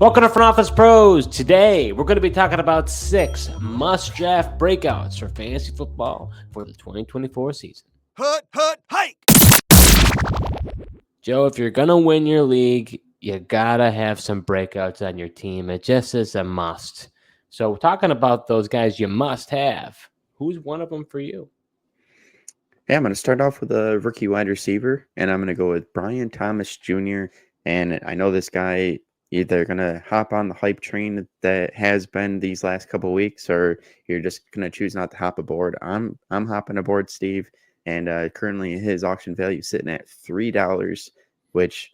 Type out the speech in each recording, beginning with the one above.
Welcome to Front Office Pros. Today, we're going to be talking about 6 must-draft breakouts for fantasy football for the 2024 season. Hike! Joe, if you're going to win your league, you got to have some breakouts on your team. It just is a must. So, talking about those guys you must have, who's one of them for you? Yeah, I'm going to start off with a rookie wide receiver, and I'm going to go with Brian Thomas Jr. And I know this guy, either going to hop on the hype train that has been these last couple of weeks, or you're just going to choose not to hop aboard. I'm hopping aboard, Steve, and currently his auction value is sitting at $3, which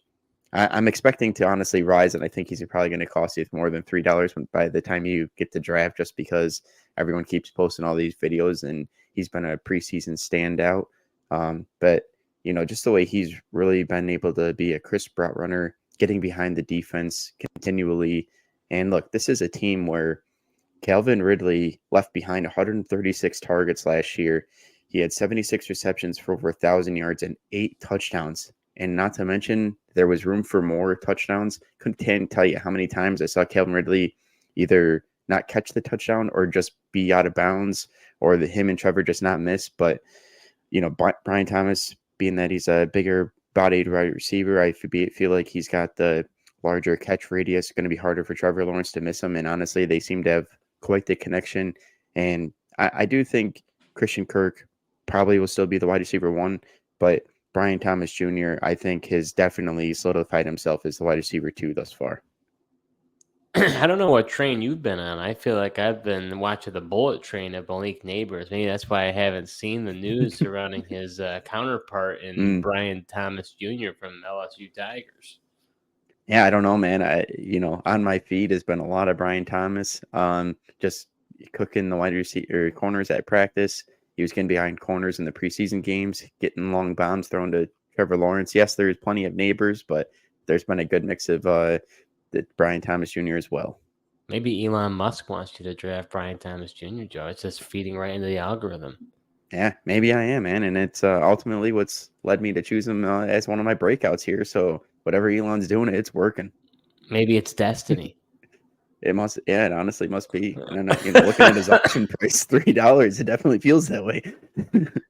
I'm expecting to honestly rise, and I think he's probably going to cost you more than $3 by the time you get to draft, just because everyone keeps posting all these videos, and he's been a preseason standout. But, you know, just the way he's really been able to be a crisp route runner, getting behind the defense continually. And look, this is a team where Calvin Ridley left behind 136 targets last year. He had 76 receptions for over 1,000 yards and 8 touchdowns. And not to mention, there was room for more touchdowns. Couldn't tell you how many times I saw Calvin Ridley either not catch the touchdown or just be out of bounds, or him and Trevor just not miss. But, you know, Brian Thomas, being that he's a bigger bodied wide receiver, I feel like he's got the larger catch radius. It's going to be harder for Trevor Lawrence to miss him. And honestly, they seem to have quite the connection. And I do think Christian Kirk probably will still be the wide receiver 1, but Brian Thomas Jr., I think, has definitely solidified himself as the wide receiver 2 thus far. I don't know what train you've been on. I feel like I've been watching the bullet train of Malik Neighbors. Maybe that's why I haven't seen the news surrounding his counterpart in Brian Thomas Jr. from LSU Tigers. Yeah, I don't know, man. On my feed has been a lot of Brian Thomas, just cooking the wide receiver corners at practice. He was getting behind corners in the preseason games, getting long bombs thrown to Trevor Lawrence. Yes, there's plenty of Neighbors, but there's been a good mix of Brian Thomas Jr. as well. Maybe Elon Musk wants you to draft Brian Thomas Jr., Joe. It's just feeding right into the algorithm. Yeah, maybe I am, man. And it's ultimately what's led me to choose him as one of my breakouts here. So whatever Elon's doing, it's working. Maybe it's destiny. It must, yeah, it honestly must be. And then, looking at his auction price, $3, it definitely feels that way.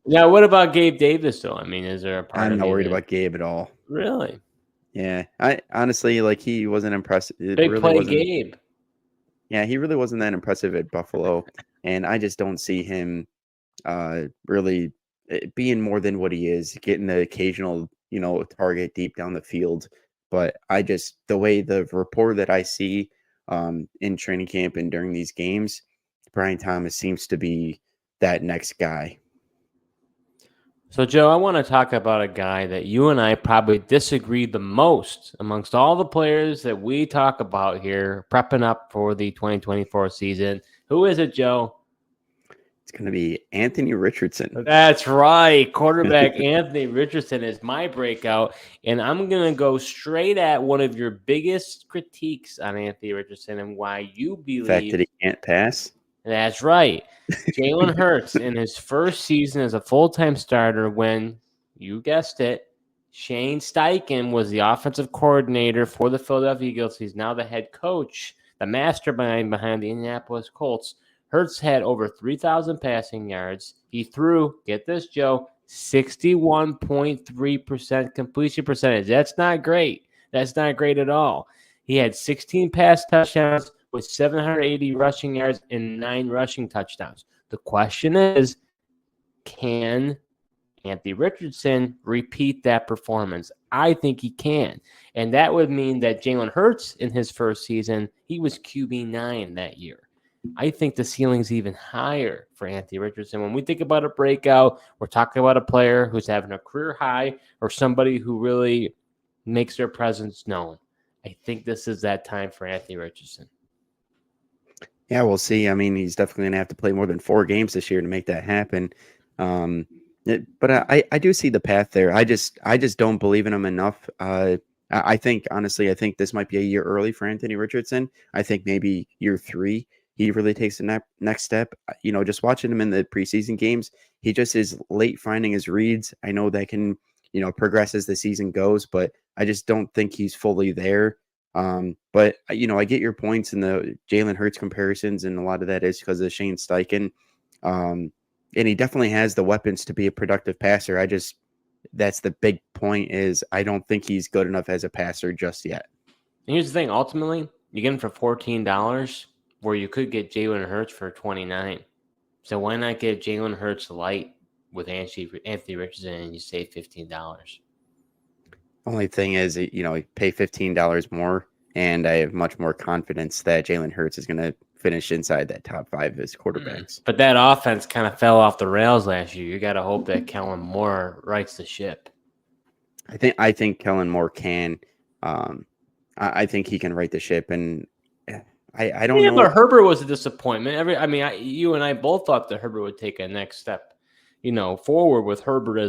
Now, what about Gabe Davis, though? I mean, is there a part I'm not worried about Gabe at all. Really? Yeah, I honestly, he wasn't impressive. Gabe. Yeah, he really wasn't that impressive at Buffalo, and I just don't see him really being more than what he is, getting the occasional, target deep down the field. But the way the rapport that I see in training camp and during these games, Brian Thomas seems to be that next guy. So, Joe, I want to talk about a guy that you and I probably disagree the most amongst all the players that we talk about here, prepping up for the 2024 season. Who is it, Joe? It's going to be Anthony Richardson. That's right. Quarterback Anthony Richardson is my breakout, and I'm going to go straight at one of your biggest critiques on Anthony Richardson and why you believe... The fact that he can't pass? That's right. Jalen Hurts in his first season as a full-time starter when, you guessed it, Shane Steichen was the offensive coordinator for the Philadelphia Eagles. He's now the head coach, the mastermind behind the Indianapolis Colts. Hurts had over 3,000 passing yards. He threw, get this, Joe, 61.3% completion percentage. That's not great. That's not great at all. He had 16 pass touchdowns with 780 rushing yards and 9 rushing touchdowns. The question is, can Anthony Richardson repeat that performance? I think he can. And that would mean that Jalen Hurts in his first season, he was QB9 that year. I think the ceiling's even higher for Anthony Richardson. When we think about a breakout, we're talking about a player who's having a career high or somebody who really makes their presence known. I think this is that time for Anthony Richardson. Yeah, we'll see. I mean, he's definitely going to have to play more than 4 games this year to make that happen. But I do see the path there. I just don't believe in him enough. I think, honestly, this might be a year early for Anthony Richardson. I think maybe year 3, he really takes the next step. Just watching him in the preseason games, he just is late finding his reads. I know that can, progress as the season goes, but I just don't think he's fully there. But I get your points in the Jalen Hurts comparisons, and a lot of that is because of Shane Steichen. And he definitely has the weapons to be a productive passer. That's the big point, is I don't think he's good enough as a passer just yet. And here's the thing: ultimately, you get him for $14, where you could get Jalen Hurts for $29. So why not get Jalen Hurts light with Anthony Richardson and you save $15? Only thing is, you pay $15 more, and I have much more confidence that Jalen Hurts is going to finish inside that top 5 as quarterbacks. But that offense kind of fell off the rails last year. You got to hope that Kellen Moore rights the ship. I think Kellen Moore can. I think he can right the ship, and I don't know. But Herbert was a disappointment. You and I both thought that Herbert would take a next step, forward with Herbert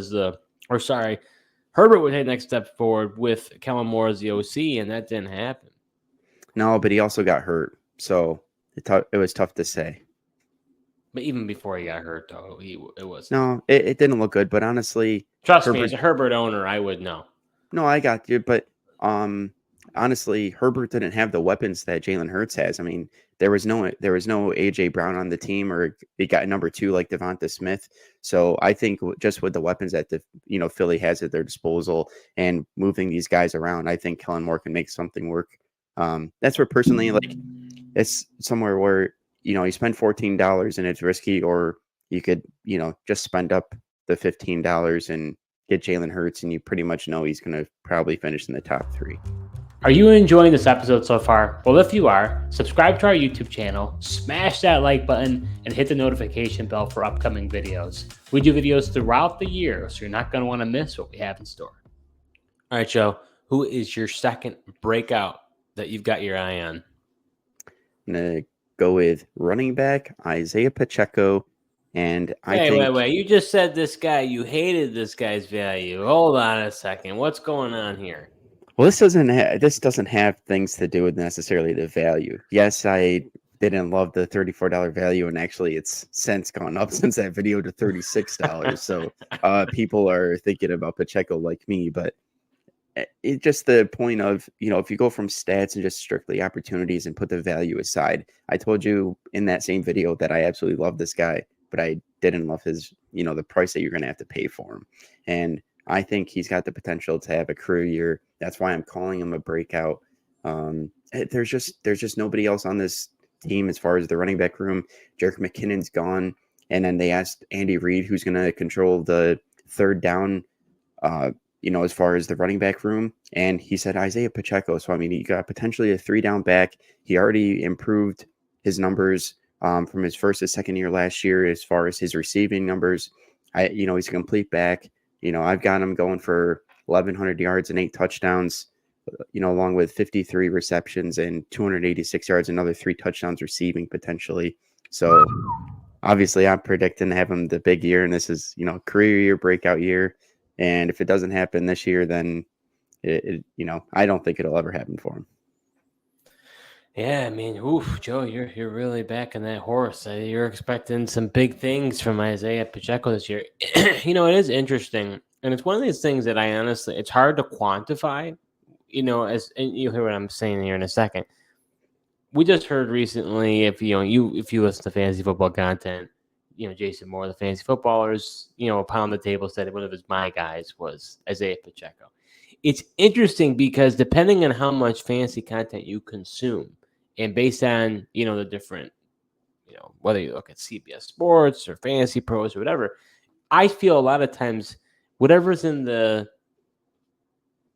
Herbert would take the next step forward with Kellen Moore as the OC, and that didn't happen. No, but he also got hurt, so it was tough to say. But even before he got hurt, though, it was it didn't look good. But honestly, trust me, as a Herbert owner, I would know. No, I got you, but honestly, Herbert didn't have the weapons that Jalen Hurts has. I mean, there was no AJ Brown on the team, or he got number 2 like Devonta Smith. So I think just with the weapons that Philly has at their disposal and moving these guys around, I think Kellen Moore can make something work. That's where personally, like, it's somewhere where you spend $14 and it's risky, or you could just spend up the $15 and get Jalen Hurts, and you pretty much know he's going to probably finish in the top 3. Are you enjoying this episode so far? Well, if you are, subscribe to our YouTube channel, smash that like button, and hit the notification bell for upcoming videos. We do videos throughout the year, so you're not going to want to miss what we have in store. All right, Joe, who is your second breakout that you've got your eye on? I'm going to go with running back Isaiah Pacheco. And wait. You just said this guy, you hated this guy's value. Hold on a second. What's going on here? Well, this doesn't have things to do with necessarily the value. Yes, I didn't love the $34 value, and actually it's since gone up since that video to $36. So people are thinking about Pacheco like me, but it's just the point of, if you go from stats and just strictly opportunities and put the value aside. I told you in that same video that I absolutely love this guy, but I didn't love his, the price that you're going to have to pay for him. And I think he's got the potential to have a career year. That's why I'm calling him a breakout. There's just nobody else on this team as far as the running back room. Jerick McKinnon's gone. And then they asked Andy Reid, who's going to control the third down, as far as the running back room. And he said Isaiah Pacheco. So, I mean, he got potentially a 3-down back. He already improved his numbers from his first to second year last year as far as his receiving numbers. He's a complete back. I've got him going for 1,100 yards and 8 touchdowns, along with 53 receptions and 286 yards, another 3 touchdowns receiving potentially. So obviously I'm predicting to have him the big year, and this is, career year, breakout year. And if it doesn't happen this year, then I don't think it'll ever happen for him. Yeah, I mean, Joe, you're really backing that horse. You're expecting some big things from Isaiah Pacheco this year. It is interesting, and it's one of these things that it's hard to quantify. And you'll hear what I'm saying here in a second. We just heard recently, if you listen to fantasy football content, Jason Moore, the fantasy footballers, pound the table, said one of my guys was Isaiah Pacheco. It's interesting because depending on how much fantasy content you consume, and based on, the different, whether you look at CBS Sports or Fantasy Pros or whatever, I feel a lot of times whatever's in the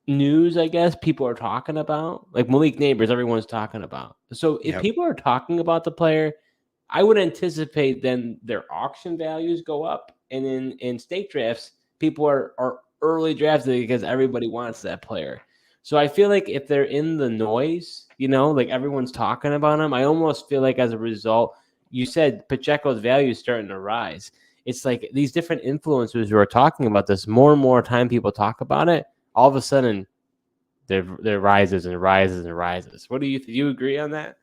news, I guess, people are talking about, like Malik Neighbors, everyone's talking about. So if people are talking about the player, I would anticipate then their auction values go up. And in state drafts, people are early drafted because everybody wants that player. So I feel like if they're in the noise, like everyone's talking about them, I almost feel like as a result, you said Pacheco's value is starting to rise. It's like these different influencers who are talking about this, more and more time people talk about it, all of a sudden there rises and rises and rises. What do you agree on that?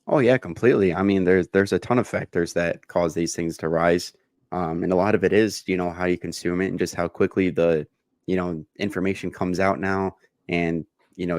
Oh yeah, completely. I mean, there's a ton of factors that cause these things to rise. And a lot of it is, how you consume it and just how quickly the, information comes out now, and,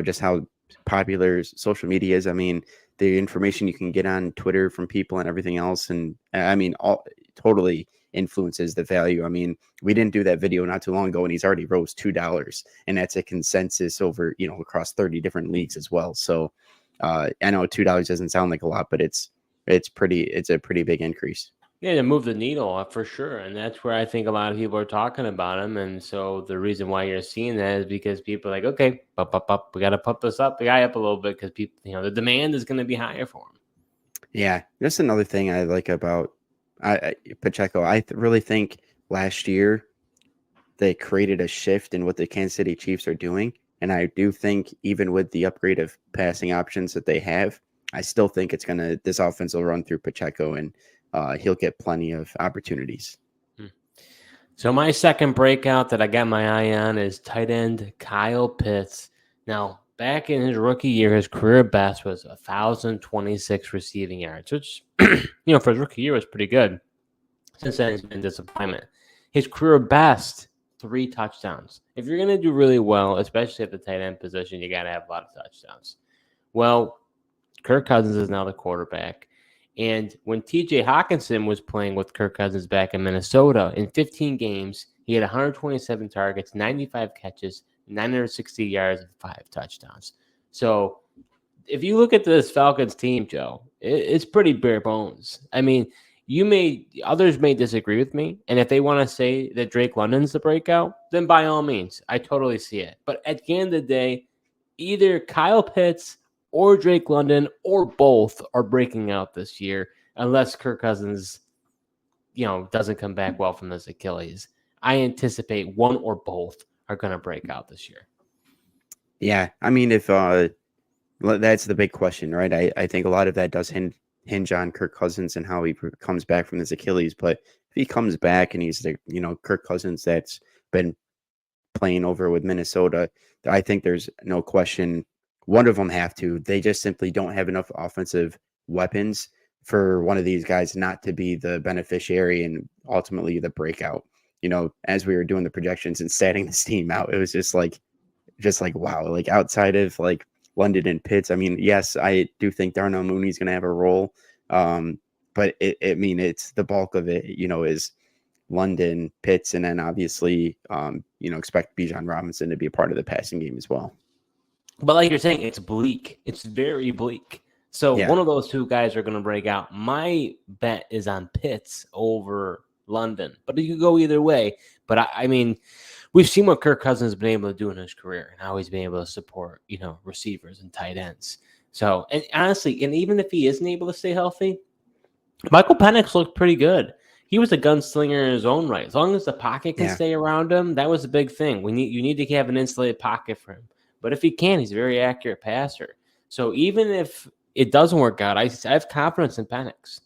just how popular social medias. I mean, the information you can get on Twitter from people and everything else, and I mean, all totally influences the value. I mean, we didn't do that video not too long ago, and he's already rose $2, and that's a consensus over across 30 different leagues as well. So I know $2 doesn't sound like a lot, but it's a pretty big increase. Yeah, to move the needle for sure. And that's where I think a lot of people are talking about him. And so the reason why you're seeing that is because people are like, okay, up, we got to pump the guy up a little bit because people, the demand is going to be higher for him. Yeah, just another thing I like about Pacheco. I really think last year they created a shift in what the Kansas City Chiefs are doing. And I do think even with the upgrade of passing options that they have, I still think this offense will run through Pacheco, and he'll get plenty of opportunities. So my second breakout that I got my eye on is tight end Kyle Pitts. Now, back in his rookie year, his career best was 1,026 receiving yards, which, for his rookie year was pretty good. Since then, he's been a disappointment. His career best, 3 touchdowns. If you're going to do really well, especially at the tight end position, you got to have a lot of touchdowns. Well, Kirk Cousins is now the quarterback. And when TJ Hawkinson was playing with Kirk Cousins back in Minnesota, in 15 games, he had 127 targets, 95 catches, 960 yards, and 5 touchdowns. So if you look at this Falcons team, Joe, it's pretty bare bones. I mean, others may disagree with me, and if they want to say that Drake London's the breakout, then by all means, I totally see it. But at the end of the day, either Kyle Pitts or Drake London or both are breaking out this year, unless Kirk Cousins, doesn't come back well from this Achilles. I anticipate one or both are going to break out this year. Yeah, I mean, if that's the big question, right? I think a lot of that does hinge on Kirk Cousins and how he comes back from this Achilles. But if he comes back and he's the Kirk Cousins that's been playing over with Minnesota, I think there's no question one of them have to. They just simply don't have enough offensive weapons for one of these guys not to be the beneficiary and ultimately the breakout. As we were doing the projections and setting this team out, it was just like wow, like outside of like London and Pitts. I mean, yes, I do think Darnell Mooney's going to have a role, but it's the bulk of it. Is London, Pitts, and then obviously, expect Bijan Robinson to be a part of the passing game as well. But like you're saying, it's bleak. It's very bleak. So one of those two guys are going to break out. My bet is on Pitts over London, but you could go either way. But I mean, we've seen what Kirk Cousins has been able to do in his career and how he's been able to support, receivers and tight ends. So, and honestly, and even if he isn't able to stay healthy, Michael Penix looked pretty good. He was a gunslinger in his own right. As long as the pocket can stay around him, that was a big thing. You need to have an insulated pocket for him. But if he can, he's a very accurate passer. So even if it doesn't work out, I have confidence in Penix.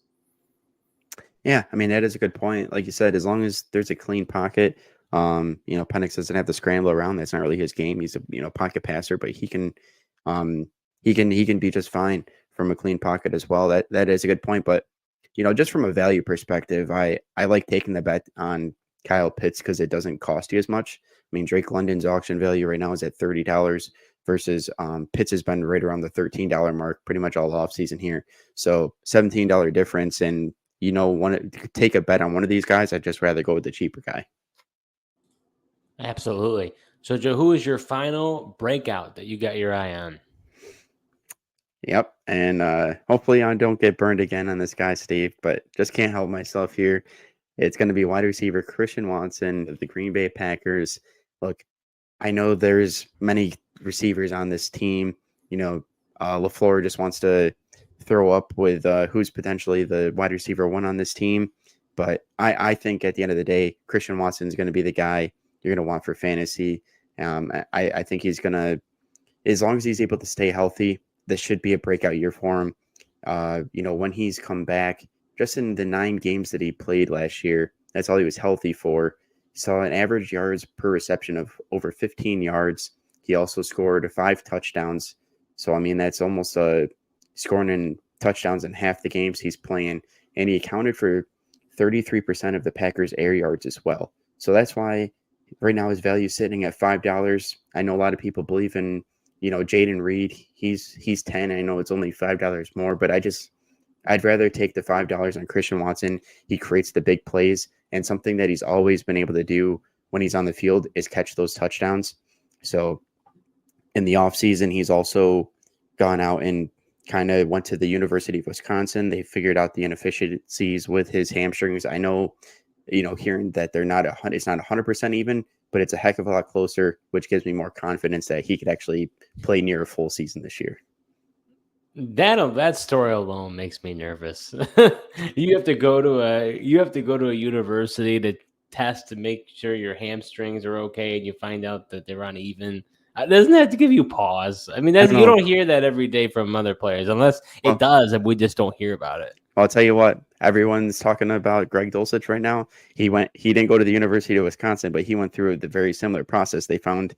Yeah, I mean, that is a good point. Like you said, as long as there's a clean pocket, Penix doesn't have to scramble around. That's not really his game. He's a pocket passer, but he can be just fine from a clean pocket as well. That is a good point. But just from a value perspective, I like taking the bet on Kyle Pitts because it doesn't cost you as much. I mean, Drake London's auction value right now is at $30 versus Pitts has been right around the $13 mark pretty much all offseason here. So $17 difference. And, want to take a bet on one of these guys, I'd just rather go with the cheaper guy. Absolutely. So, Joe, who is your final breakout that you got your eye on? Yep. And hopefully I don't get burned again on this guy, Steve, but just can't help myself here. It's going to be wide receiver Christian Watson of the Green Bay Packers. Look, I know there's many receivers on this team. LaFleur just wants to throw up with who's potentially the wide receiver 1 on this team. But I think at the end of the day, Christian Watson is going to be the guy you're going to want for fantasy. I think he's going to, as long as he's able to stay healthy, this should be a breakout year for him. When he's come back, just in the 9 games that he played last year, that's all he was healthy for. He saw an average yards per reception of over 15 yards. He also scored 5 touchdowns. So, I mean, that's almost scoring in touchdowns in half the games he's playing. And he accounted for 33% of the Packers' air yards as well. So that's why right now his value is sitting at $5. I know a lot of people believe in, Jaden Reed, he's 10. I know it's only $5 more, but I'd rather take the $5 on Christian Watson. He creates the big plays, and something that he's always been able to do when he's on the field is catch those touchdowns. So in the offseason, he's also gone out and kind of went to the University of Wisconsin. They figured out the inefficiencies with his hamstrings. I know, hearing that it's not 100% even, but it's a heck of a lot closer, which gives me more confidence that he could actually play near a full season this year. That story alone makes me nervous. You have to go to a university to test to make sure your hamstrings are okay, and you find out that they're uneven. Doesn't that have to give you pause? I mean, you don't hear that every day from other players, unless it does, and we just don't hear about it. I'll tell you what, everyone's talking about Greg Dulcich right now. He didn't go to the University of Wisconsin, but he went through the very similar process. They found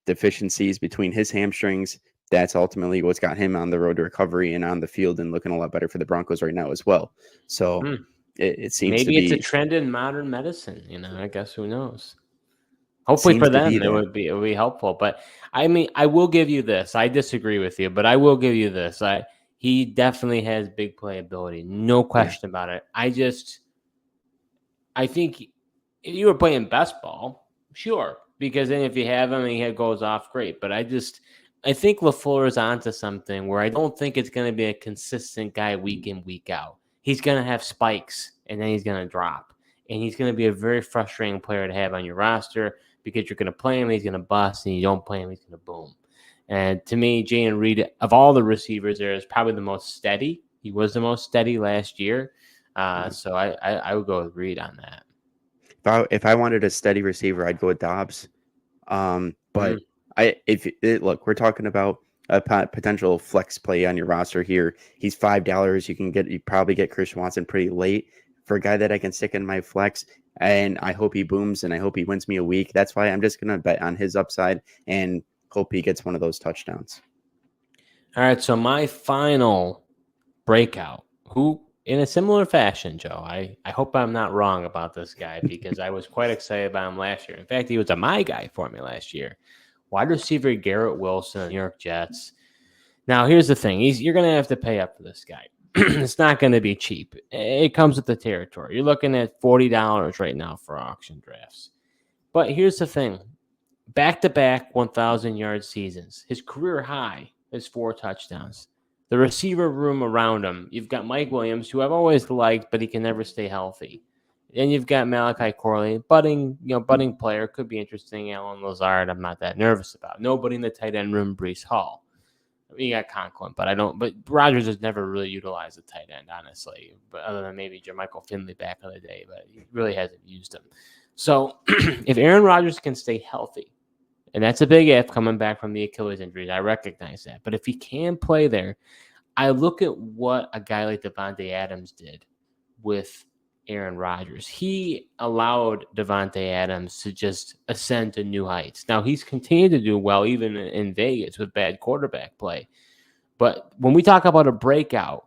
deficiencies between his hamstrings. That's ultimately what's got him on the road to recovery and on the field and looking a lot better for the Broncos right now as well. So it seems maybe to be, it's a trend in modern medicine. I guess who knows. Hopefully for them, it would be helpful. But I mean, I will give you this. I disagree with you, but I will give you this. He definitely has big playability, no question about it. I think if you were playing best ball, sure, because then if you have him and he goes off, great. But I think LaFleur is onto something where I don't think it's going to be a consistent guy week in, week out. He's going to have spikes, and then he's going to drop. And he's going to be a very frustrating player to have on your roster because you're going to play him, he's going to bust, and you don't play him, he's going to boom. And to me, Jaden Reed, of all the receivers there, is probably the most steady. He was the most steady last year. So I would go with Reed on that. If I wanted a steady receiver, I'd go with Dobbs. But look, we're talking about a potential flex play on your roster here. He's $5. You probably get Christian Watson pretty late for a guy that I can stick in my flex. And I hope he booms and I hope he wins me a week. That's why I'm just going to bet on his upside and hope he gets one of those touchdowns. All right. So my final breakout, who in a similar fashion, Joe, I hope I'm not wrong about this guy because I was quite excited about him last year. In fact, he was a my guy for me last year. Wide receiver Garrett Wilson, New York Jets. Now, here's the thing. You're going to have to pay up for this guy. It's not going to be cheap. It comes with the territory. You're looking at $40 right now for auction drafts. But here's the thing. Back-to-back 1,000-yard seasons. His career high is 4 touchdowns. The receiver room around him, you've got Mike Williams, who I've always liked, but he can never stay healthy. And you've got Malachi Corley, budding player, could be interesting. Alan Lazard, I'm not that nervous about. Nobody in the tight end room, Breece Hall. You got Conklin, but Rodgers has never really utilized the tight end, honestly, but other than maybe Jermichael Finley back in the day, but he really hasn't used him. So if Aaron Rodgers can stay healthy, and that's a big if coming back from the Achilles injuries, I recognize that. But if he can play there, I look at what a guy like Davante Adams did with Aaron Rodgers. He allowed Davante Adams to just ascend to new heights. Now, he's continued to do well even in Vegas with bad quarterback play. But when we talk about a breakout,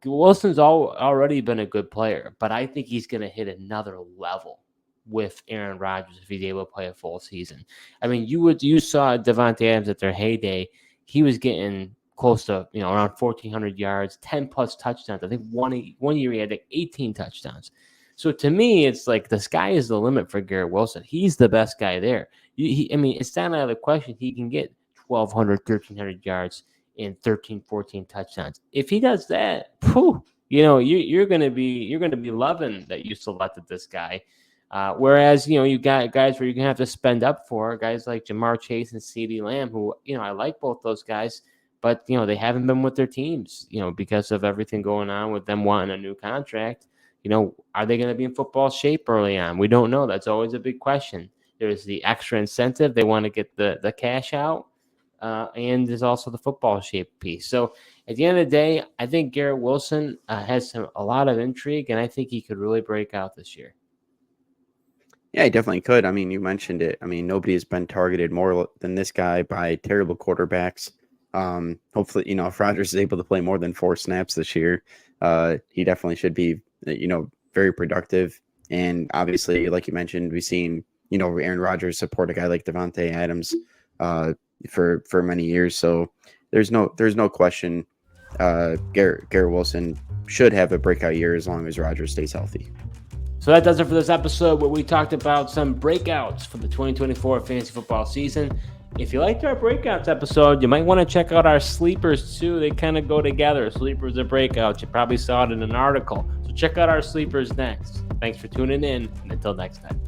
Wilson's already been a good player, but I think he's going to hit another level with Aaron Rodgers if he's able to play a full season. I mean, you saw Davante Adams at their heyday. He was getting close to around 1,400 yards, 10-plus touchdowns. I think one year he had like 18 touchdowns. So to me, it's like the sky is the limit for Garrett Wilson. He's the best guy there. It's not out of the question he can get 1,200, 1,300 yards and 13, 14 touchdowns. If he does that, you're going to be loving that you selected this guy. Whereas, you got guys where you're going to have to spend up for, guys like Jamar Chase and CeeDee Lamb, who, I like both those guys, but, they haven't been with their teams, because of everything going on with them wanting a new contract. Are they going to be in football shape early on? We don't know. That's always a big question. There's the extra incentive. They want to get the cash out, and there's also the football shape piece. So at the end of the day, I think Garrett Wilson has a lot of intrigue, and I think he could really break out this year. Yeah, he definitely could. I mean, you mentioned it. I mean, nobody has been targeted more than this guy by terrible quarterbacks. Hopefully, if Rodgers is able to play more than 4 snaps this year, he definitely should be, very productive. And obviously, like you mentioned, we've seen, Aaron Rodgers support a guy like Davante Adams for many years. So there's no question. Garrett Wilson should have a breakout year as long as Rodgers stays healthy. So that does it for this episode where we talked about some breakouts for the 2024 fantasy football season. If you liked our breakouts episode, you might want to check out our sleepers too. They kind of go together. Sleepers and breakouts. You probably saw it in an article. So check out our sleepers next. Thanks for tuning in, and until next time.